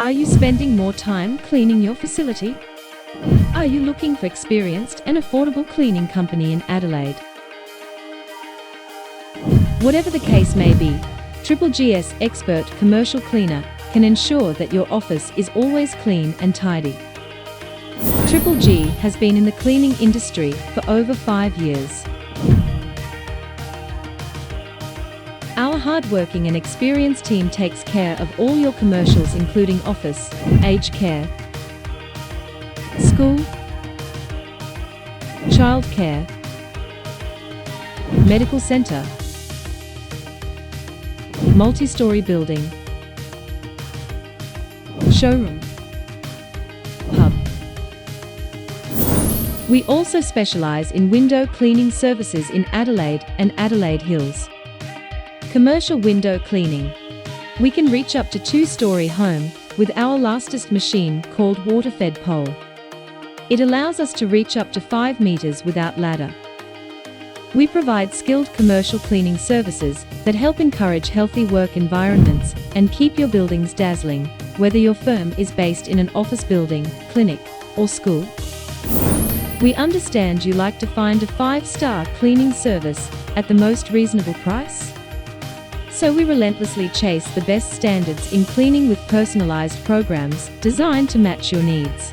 Are you spending more time cleaning your facility? Are you looking for experienced and affordable cleaning company in Adelaide? Whatever the case may be, Triple G's expert commercial cleaner can ensure that your office is always clean and tidy. Triple G has been in the cleaning industry for over 5 years. Our hardworking and experienced team takes care of all your commercials, including office, aged care, school, childcare, medical center, multi-story building, showroom, pub. We also specialize in window cleaning services in Adelaide and Adelaide Hills. Commercial window cleaning. We can reach up to 2-story home with our fastest machine called water-fed pole. It allows us to reach up to 5 meters without ladder. We provide skilled commercial cleaning services that help encourage healthy work environments and keep your buildings dazzling, whether your firm is based in an office building, clinic, or school. We understand you like to find a 5-star cleaning service at the most reasonable price. So we relentlessly chase the best standards in cleaning with personalized programs designed to match your needs.